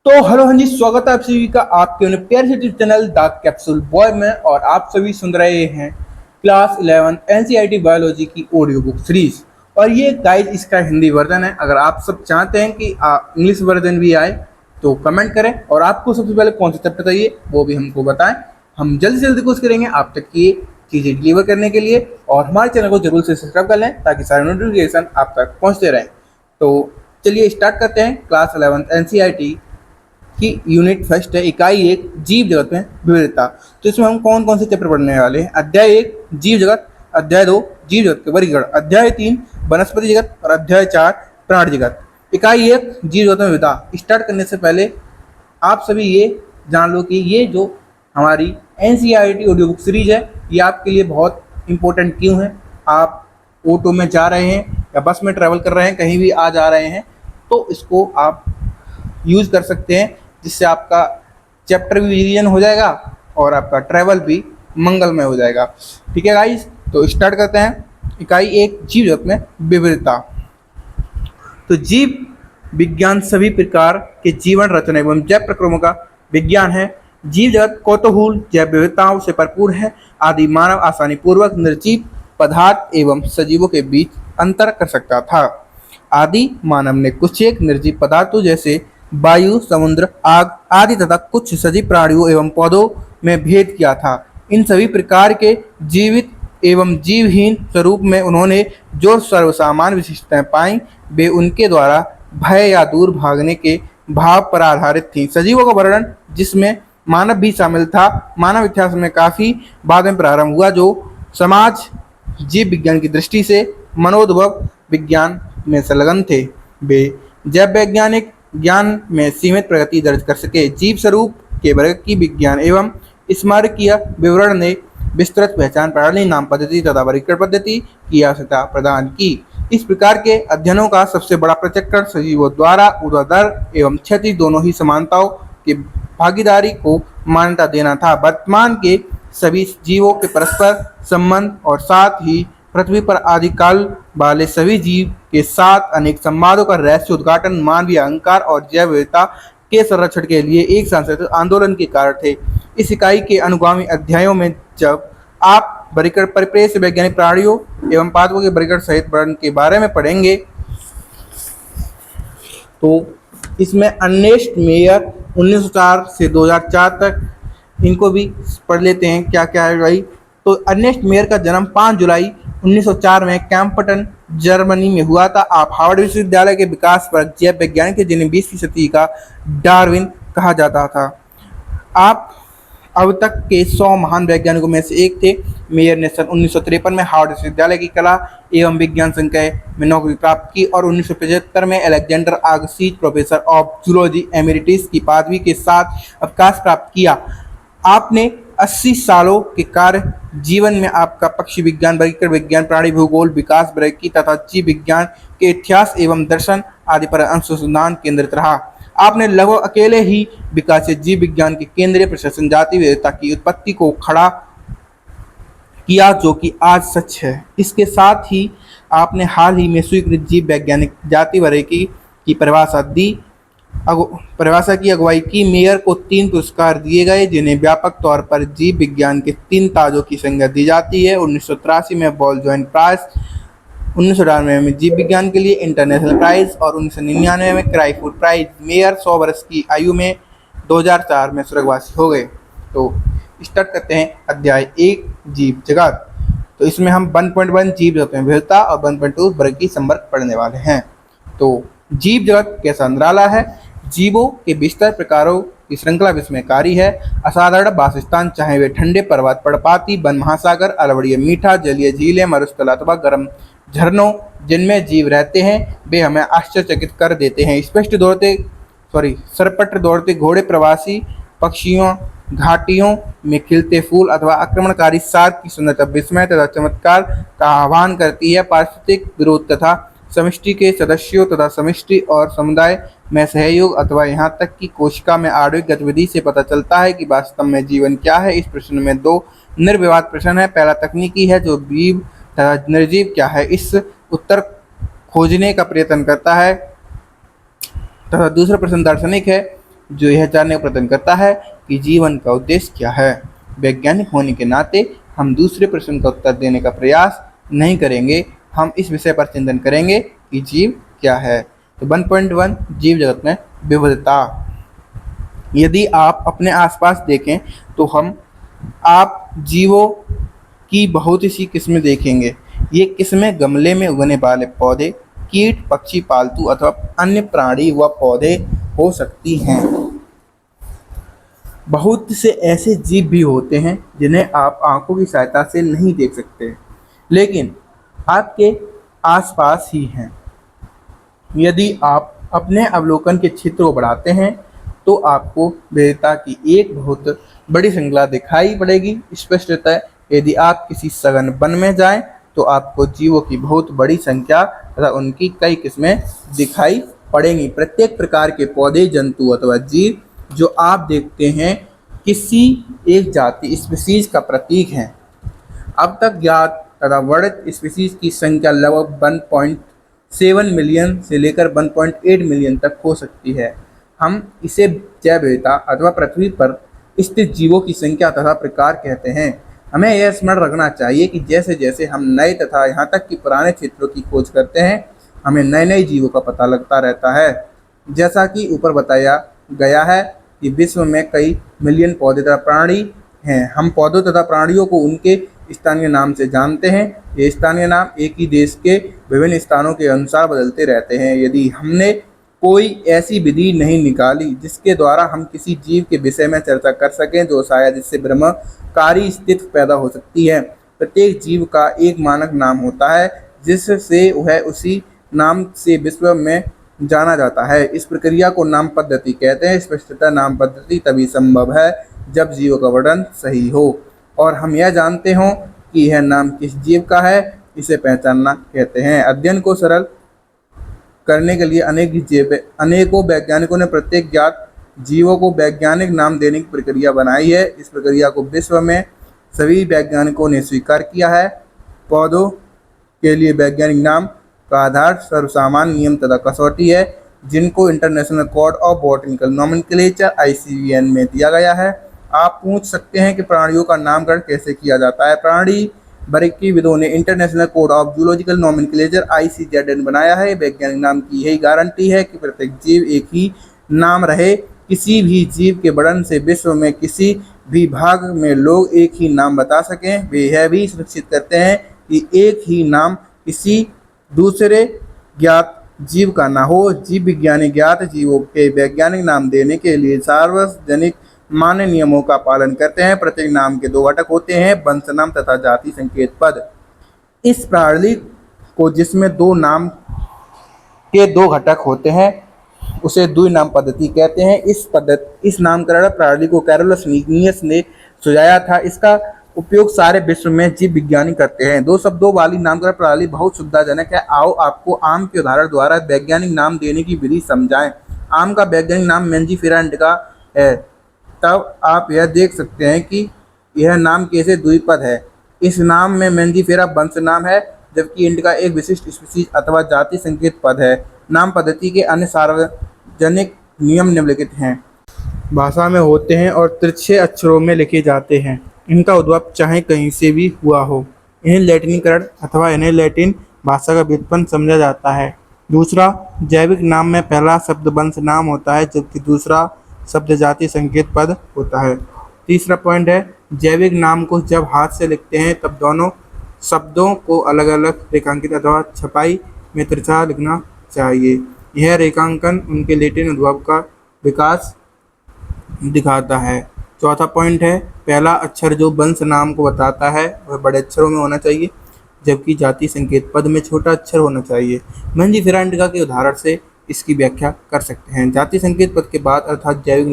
तो हेलो हाँ जी, स्वागत है आप सभी का आपके अपने प्यारे से YouTube channel the capsule boy में। और आप सभी सुन रहे हैं क्लास 11 एनसीईआरटी बायोलॉजी की ऑडियो बुक सीरीज। और ये गाइड इसका हिंदी वर्जन है। अगर आप सब चाहते हैं कि इंग्लिश वर्जन भी आए तो कमेंट करें, और आपको सबसे पहले कौन सा चैप्टर चाहिए वो भी हमको बताएं। हम जल्दी से जल्दी कोशिश करेंगे आप तक ये चीज़ें डिलीवर करने के लिए। और हमारे चैनल को जरूर से सब्सक्राइब कर लें ताकि सारे नोटिफिकेशन आप तक पहुँचते रहें। तो चलिए स्टार्ट करते हैं। क्लास 11 एनसीईआरटी की यूनिट फर्स्ट है, इकाई 1 जीव जगत में विविधता। तो इसमें हम कौन कौन से चैप्टर पढ़ने वाले हैं? अध्याय 1 जीव जगत, अध्याय 2 जीव जगत के वर्गीकरण, अध्याय 3 वनस्पति जगत और अध्याय 4 प्राणी जगत। इकाई 1 जीव जगत में विविधता स्टार्ट करने से पहले आप सभी ये जान लो कि ये जो हमारी एनसीईआरटी ऑडियो बुक सीरीज है ये आपके लिए बहुत इंपॉर्टेंट क्यों है। आप ऑटो में जा रहे हैं या बस में ट्रैवल कर रहे हैं, कहीं भी आ जा रहे हैं, तो इसको आप यूज़ कर सकते हैं, जिससे आपका चैप्टर भी रिवीजन हो जाएगा और आपका ट्रैवल भी मंगलमय हो जाएगा। ठीक है गाइस, तो स्टार्ट करते हैं। इकाई 1 जीव जगत में विविधता। तो जीव विज्ञान सभी प्रकार के जीवन रचना एवं जैव प्रक्रियाओं का विज्ञान है। जीव जगत कौतूहल जैव विविधताओं से भरपूर है। आदि मानव आसानी पूर्वक निर्जीव पदार्थ एवं सजीवों के बीच अंतर कर सकता था। आदि मानव ने कुछ एक निर्जीव पदार्थों जैसे वायु, समुद्र, आग आदि तथा कुछ सजीव प्राणियों एवं पौधों में भेद किया था। इन सभी प्रकार के जीवित एवं जीवहीन स्वरूप में उन्होंने जो सर्वसामान्य विशिष्टताएं पाई वे उनके द्वारा भय या दूर भागने के भाव पर आधारित थी। सजीवों का वर्णन, जिसमें मानव भी शामिल था, मानव इतिहास में काफी बाद में प्रारंभ हुआ, जो समाज जीव विज्ञान की दृष्टि से मनोद्भव विज्ञान में संलग्न थे। वे जैव वैज्ञानिक ज्ञान में सीमित प्रगति दर्ज कर सके। जीव स्वरूप के वर्ग की विज्ञान एवं स्मारकीय विवरण ने विस्तृत पहचान प्रणाली, नाम पद्धति तथा वर्गीकरण पद्धति की आवश्यकता प्रदान की। इस प्रकार के अध्ययनों का सबसे बड़ा प्रचक्र सजीवों द्वारा ऊर्ध्वाधर एवं क्षैतिज दोनों ही समानताओं की भागीदारी को मान्यता देना था। वर्तमान के सभी जीवों के परस्पर संबंध और साथ ही पृथ्वी पर आदिकाल वाले सभी जीव के साथ अनेक संवादों का रहस्य उद्घाटन मानवीय अहंकार और जैव विविधता के संरक्षण के लिए एक सांस्कृतिक आंदोलन के कारण थे। इस इकाई के अनुगामी अध्यायों में जब आप वर्गीकरण परिप्रेक्ष्य, वैज्ञानिक प्राणियों एवं पादपों के वर्गीकरण सहित वर्णन के बारे में पढ़ेंगे। तो इसमें अर्नेस्ट मेयर 1904 से 2004 तक, इनको भी पढ़ लेते हैं क्या क्या है भाई। तो अर्नेस्ट मेयर का जन्म 5 जुलाई 1904 में कैम्पटन जर्मनी में हुआ था। आप हार्वर्ड विश्वविद्यालय के विकास पर जैव वैज्ञानिक थे, जिन्हें 20वीं सदी का डार्विन कहा जाता था। आप अब तक के 100 महान वैज्ञानिकों में से एक थे। मेयर ने सन 1953 में हार्वर्ड विश्वविद्यालय की कला एवं विज्ञान संकाय में नौकरी प्राप्त की और 1975 में Alexander Agassiz professor of zoology emeritus की पदवी के साथ अवकाश प्राप्त किया। आपने 80 सालों के कार्य जीवन में आपका पक्षी विज्ञान, वर्गीकरण विज्ञान, प्राणी भूगोल, विकास वर्गीकी तथा जीव विज्ञान के इतिहास एवं दर्शन आदि पर अनुसंधान केंद्रित रहा। आपने लगभग अकेले ही विकासित जीव विज्ञान के केंद्रीय प्रशासन जाति विविधता की उत्पत्ति को खड़ा किया, जो कि आज सच है। इसके साथ ही आपने हाल ही में स्वीकृत जीव वैज्ञानिक जाति वर्गीकी की परिभाषा की अगुवाई की। मेयर को 3 पुरस्कार दिए गए, जिन्हें व्यापक तौर पर जीव विज्ञान के 3 ताजों की संज्ञा दी जाती है। 1983 में बॉल-जॉइन प्राइज, 1998 में जीव विज्ञान के लिए इंटरनेशनल प्राइज और 1999 में क्राइफूड प्राइज। मेयर 100 वर्ष की आयु में 2004 में स्वर्गवासी हो गए। तो स्टार्ट करते हैं अध्याय 1 जीव जगत। तो इसमें हम 1.1 जीव जगत में विविधता और 1.2 वर्ग की संपर्क पढ़ने वाले हैं। तो जीव जगत कैसा निराला है। जीवों के विस्तार प्रकारों की श्रृंखला विस्मयकारी है। असाधारण वासस्थान, चाहे वे ठंडे पर्वत, पर्णपाती वन, महासागर, अलवड़ीय मीठा जलीय झीलें, मरुस्थल अथवा गर्म झरनों जिनमें जीव रहते हैं, वे हमें आश्चर्यचकित कर देते हैं। सरपट दौड़ते घोड़े, प्रवासी पक्षियों, घाटियों में खिलते फूल अथवा आक्रमणकारी साग की सुंदरता विस्मय तथा चमत्कार का आह्वान करती है। पारिस्थितिक विरोध तथा समष्टि के सदस्यों तथा समष्टि और समुदाय में सहयोग अथवा यहाँ तक कि कोशिका में आणविक गतिविधि से पता चलता है कि वास्तव में जीवन क्या है। इस प्रश्न में 2 निर्विवाद प्रश्न है। पहला तकनीकी है, जो जीव तथा निर्जीव क्या है इस उत्तर खोजने का प्रयत्न करता है, तथा दूसरा प्रश्न दार्शनिक है, जो यह जानने का प्रयत्न करता है कि जीवन का उद्देश्य क्या है। वैज्ञानिक होने के नाते हम दूसरे प्रश्न का उत्तर देने का प्रयास नहीं करेंगे, हम इस विषय पर चिंतन करेंगे कि जीव क्या है। तो 1.1 जीव जगत में विविधता। यदि आप अपने आसपास देखें तो आप जीवों की बहुत सी किस्में देखेंगे। ये किस्में गमले में उगने वाले पौधे, कीट, पक्षी, पालतू अथवा अन्य प्राणी व पौधे हो सकती हैं। बहुत से ऐसे जीव भी होते हैं जिन्हें आप आंखों की सहायता से नहीं देख सकते, लेकिन आपके आसपास ही हैं। यदि आप अपने अवलोकन के क्षेत्र को बढ़ाते हैं तो आपको विविधता की एक बहुत बड़ी श्रृंखला दिखाई पड़ेगी। स्पष्टतः यदि आप किसी सघन वन में जाएं तो आपको जीवों की बहुत बड़ी संख्या तथा उनकी कई किस्में दिखाई पड़ेंगी। प्रत्येक प्रकार के पौधे, जंतु अथवा जीव जो आप देखते हैं किसी एक जाति स्पीशीज का प्रतीक हैं। अब तक ज्ञात तथा वर्णित स्पीशीज की संख्या लगभग 1.7 मिलियन से लेकर 1.8 मिलियन तक हो सकती है। हम इसे जैव विविधता अथवा पृथ्वी पर स्थित जीवों की संख्या तथा प्रकार कहते हैं। हमें यह स्मरण रखना चाहिए कि जैसे जैसे हम नए तथा यहाँ तक कि पुराने क्षेत्रों की खोज करते हैं, हमें नए नए जीवों का पता लगता रहता है। जैसा कि ऊपर बताया गया है कि विश्व में कई मिलियन पौधे तथा प्राणी हैं। हम पौधों तथा प्राणियों को उनके स्थानीय नाम से जानते हैं। ये स्थानीय नाम एक ही देश के विभिन्न स्थानों के अनुसार बदलते रहते हैं। यदि हमने कोई ऐसी विधि नहीं निकाली जिसके द्वारा हम किसी जीव के विषय में चर्चा कर सकें तो शायद इससे भ्रमकारी स्थिति पैदा हो सकती है। प्रत्येक जीव का एक मानक नाम होता है जिससे वह उसी नाम से विश्व में जाना जाता है। इस प्रक्रिया को नाम पद्धति कहते हैं। स्पष्टतः नाम पद्धति तभी संभव है जब जीव का वर्णन सही हो और हम यह जानते हों कि यह नाम किस जीव का है। इसे पहचानना कहते हैं। अध्ययन को सरल करने के लिए अनेकों वैज्ञानिकों ने प्रत्येक ज्ञात जीवों को वैज्ञानिक नाम देने की प्रक्रिया बनाई है। इस प्रक्रिया को विश्व में सभी वैज्ञानिकों ने स्वीकार किया है। पौधों के लिए वैज्ञानिक नाम का आधार सर्वसामान्य नियम तथा कसौटी है जिनको international code of botanical nomenclature ICBN में दिया गया है। आप पूछ सकते हैं कि प्राणियों का नामकरण कैसे किया जाता है। प्राणी बारीकीविदों ने international code of zoological nomenclature ICZN बनाया है। वैज्ञानिक नाम की यही गारंटी है कि प्रत्येक जीव एक ही नाम रहे। किसी भी जीव के वर्णन से विश्व में किसी भी भाग में लोग एक ही नाम बता सकें। वे यह भी सुनिश्चित करते हैं कि एक ही नाम किसी दूसरे ज्ञात जीव का ना हो। जीव विज्ञानी ज्ञात जीवों के वैज्ञानिक नाम देने के लिए सार्वजनिक मान्य नियमों का पालन करते हैं। प्रत्येक नाम के दो घटक होते हैं, वंश नाम तथा जाति संकेत पद। इस प्रणाली को जिसमें दो नाम के दो घटक होते हैं उसे द्विनाम पद्धति कहते हैं। इस नामकरण प्रणाली को कैरोलस लीनियस ने सुझाया था। इसका उपयोग सारे विश्व में जीव विज्ञानी करते हैं। दो शब्दों वाली नामकरण प्रणाली बहुत सुविधाजनक है। आओ आपको आम के उदाहरण द्वारा वैज्ञानिक नाम देने की विधि समझाएं। आम का वैज्ञानिक नाम मैंजीफेरा इंडिका है। तब आप यह देख सकते हैं कि यह नाम कैसे द्विपद है। इस नाम में मैंजीफेरा वंश नाम है जबकि इंडिका एक विशिष्ट स्पीशीज अथवा जाति संकेत पद है। नाम पद्धति के अन्य सार्वजनिक नियम निम्नलिखित हैं। भाषा में होते हैं और तिरछे अक्षरों में लिखे जाते हैं। इनका उद्भव चाहे कहीं से भी हुआ हो। इन्हें लैटिनीकरण अथवा इन्हें लैटिन भाषा का व्युत्पन्न समझा जाता है। दूसरा, जैविक नाम में पहला शब्द वंश नाम होता है जबकि दूसरा शब्द जाति संकेत पद होता है। तीसरा पॉइंट है, जैविक नाम को जब हाथ से लिखते हैं तब दोनों शब्दों को अलग अलग रेखांकित अथवा छपाई में तिरछा लिखना चाहिए। यह रेखांकन उनके लैटिन उद्भव का विकास दिखाता है। चौथा पॉइंट है, पहला अक्षर जो वंश नाम को बताता है वह बड़े अक्षरों में होना चाहिए जबकि जाति संकेत पद में छोटा अक्षर होना चाहिए। मैंजीफेरा इंडिका के उदाहरण से इसकी व्याख्या कर सकते हैं। जाति संकेत पद के बाद अर्थात जैविक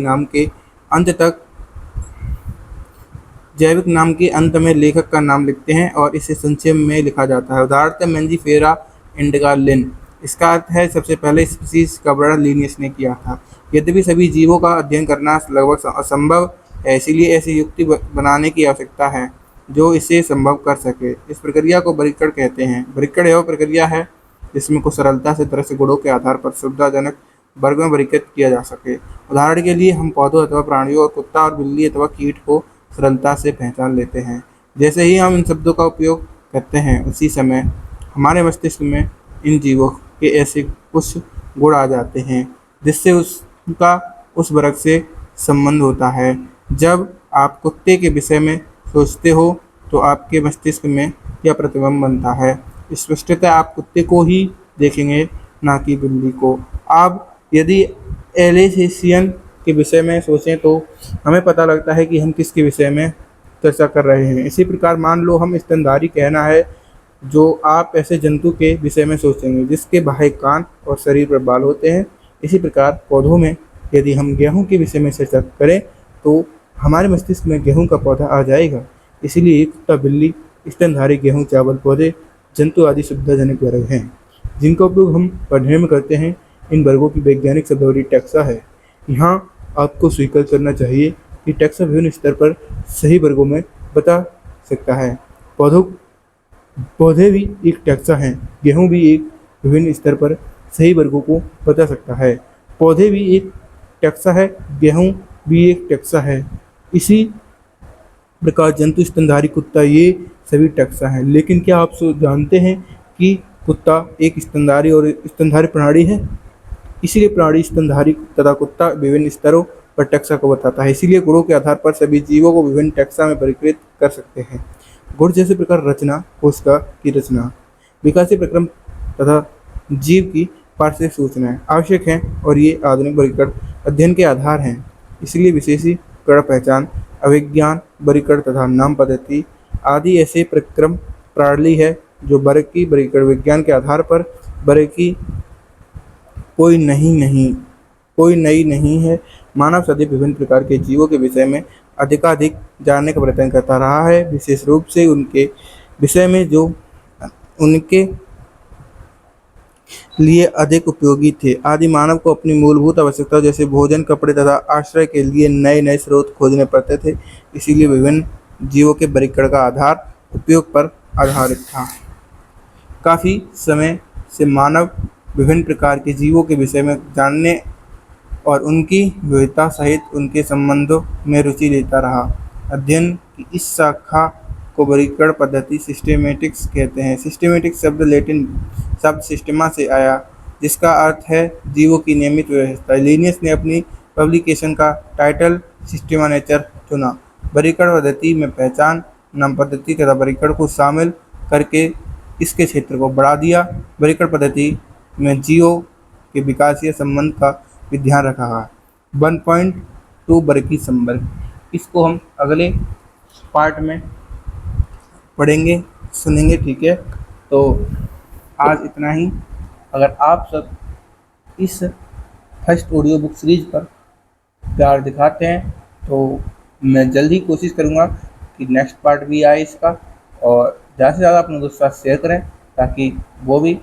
नाम के अंत में लेखक का नाम लिखते हैं और इसे संक्षेप में लिखा जाता है। उदाहरण मैंजीफेरा इंडिका लिन। इसका अर्थ है सबसे पहले स्पीशीज का वर्णन लिनियस ने किया था। यद्यपि सभी जीवों का अध्ययन करना लगभग असंभव है, इसीलिए ऐसी युक्ति बनाने की आवश्यकता है जो इसे संभव कर सके। इस प्रक्रिया को परीक्षण कहते हैं। परीक्षण यह प्रक्रिया है जिसमें कुछ सरलता से दृश्य गुणों के आधार पर सुविधाजनक वर्ग में वर्गीकृत किया जा सके। उदाहरण के लिए हम पौधों अथवा प्राणियों और कुत्ता और बिल्ली अथवा कीट को सरलता से पहचान लेते हैं। जैसे ही हम इन शब्दों का उपयोग करते हैं उसी समय हमारे मस्तिष्क में इन जीवों के ऐसे कुछ गुण आ जाते हैं जिससे उसका उस वर्ग से संबंध होता है। जब आप कुत्ते के विषय में सोचते हो तो आपके मस्तिष्क में यह प्रतिबिंब बनता है। स्पष्टतः आप कुत्ते को ही देखेंगे, ना कि बिल्ली को। आप यदि एलिसेशियन के विषय में सोचें तो हमें पता लगता है कि हम किसके विषय में चर्चा कर रहे हैं। इसी प्रकार मान लो हम स्तनधारी कहना है, जो आप ऐसे जंतु के विषय में सोचेंगे जिसके बाह्य कान और शरीर पर बाल होते हैं। इसी प्रकार पौधों में यदि हम गेहूं के विषय में चर्चा करें तो हमारे मस्तिष्क में गेहूं का पौधा आ जाएगा। इसीलिए कुत्ता, बिल्ली, स्तनधारी, गेहूं, चावल, पौधे, जंतु आदि सुविधाजनक वर्ग हैं जिनका उपयोग हम पढ़ने में करते हैं। इन वर्गों की वैज्ञानिक शब्दावली टैक्सा है। यहाँ आपको स्वीकार करना चाहिए कि टैक्सा विभिन्न स्तर पर सही वर्गों में बता सकता है। पौधे भी एक टैक्सा हैं। गेहूं भी एक विभिन्न स्तर पर सही वर्गों को बता सकता है। पौधे भी एक टैक्सा है, गेहूं भी एक टैक्सा है। इसी प्रकार जंतु, स्तनधारी, कुत्ता, ये सभी टैक्सा हैं। लेकिन क्या आप जानते हैं कि कुत्ता एक स्तनधारी और स्तनधारी प्राणी है? इसीलिए प्राणी, स्तनधारी तथा कुत्ता विभिन्न स्तरों पर टैक्सा को बताता है। इसीलिए गुणों के आधार पर सभी जीवों को विभिन्न टैक्सा में वर्गीकृत कर सकते हैं। गुण जैसे प्रकार रचना, कोशिका की रचना, विकासीय प्रक्रम तथा जीव की पार्श्व सूचनाएं आवश्यक हैं और ये आधुनिक वर्गीकरण अध्ययन के आधार हैं। इसलिए विशेषीकरण, पहचान, अभिज्ञान, वर्गीकरण तथा नाम पद्धति आदि ऐसे प्रक्रम प्रणाली है जो वर्ग की वर्गीकरण विज्ञान के आधार पर वर्ग की कोई नई नहीं है। मानव सदैव विभिन्न प्रकार के जीवों के विषय में अधिकाधिक जानने का प्रयत्न करता रहा है, विशेष रूप से उनके विषय में जो उनके लिए अधिक उपयोगी थे। आदि मानव को अपनी मूलभूत आवश्यकताओं जैसे भोजन, कपड़े तथा आश्रय के लिए नए नए स्रोत खोजने पड़ते थे। इसीलिए विभिन्न जीवों के वर्गीकरण का आधार उपयोग पर आधारित था। काफ़ी समय से मानव विभिन्न प्रकार के जीवों के विषय में जानने और उनकी विविधता सहित उनके संबंधों में रुचि लेता रहा। अध्ययन की इस शाखा को वर्गीकरण पद्धति सिस्टेमेटिक्स कहते हैं। सिस्टेमेटिक्स शब्द लैटिन शब्द सिस्टेमा से आया, जिसका अर्थ है जीवों की नियमित व्यवस्था। लिनियस ने अपनी पब्लिकेशन का टाइटल सिस्टेमा नेचर चुना। वर्गीकरण पद्धति में पहचान, नाम पद्धति तथा वर्गीकरण को शामिल करके इसके क्षेत्र को बढ़ा दिया। वर्गीकरण पद्धति में जीवों के विकासीय संबंध का भी ध्यान रखा है। 1.2 वर्गीय संवर्ग, इसको हम अगले पार्ट में पढ़ेंगे, सुनेंगे, ठीक है। तो आज इतना ही। अगर आप सब इस फर्स्ट ऑडियो बुक सीरीज पर प्यार दिखाते हैं तो मैं जल्दी कोशिश करूँगा कि नेक्स्ट पार्ट भी आए इसका, और ज़्यादा से ज़्यादा अपने दोस्तों के साथ शेयर करें ताकि वो भी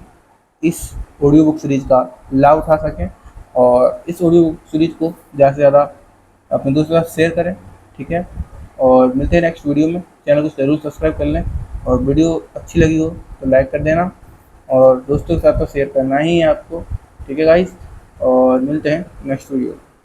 इस ऑडियो बुक सीरीज़ का लाभ उठा सकें, और इस ऑडियो बुक सीरीज़ को ज़्यादा से ज़्यादा अपने दोस्तों के साथ शेयर करें, ठीक है। और मिलते हैं नेक्स्ट वीडियो में। चैनल को ज़रूर सब्सक्राइब कर लें, और वीडियो अच्छी लगी हो तो लाइक कर देना, और दोस्तों के साथ तो शेयर करना ही है आपको, ठीक है गाइस। और मिलते हैं नेक्स्ट वीडियो।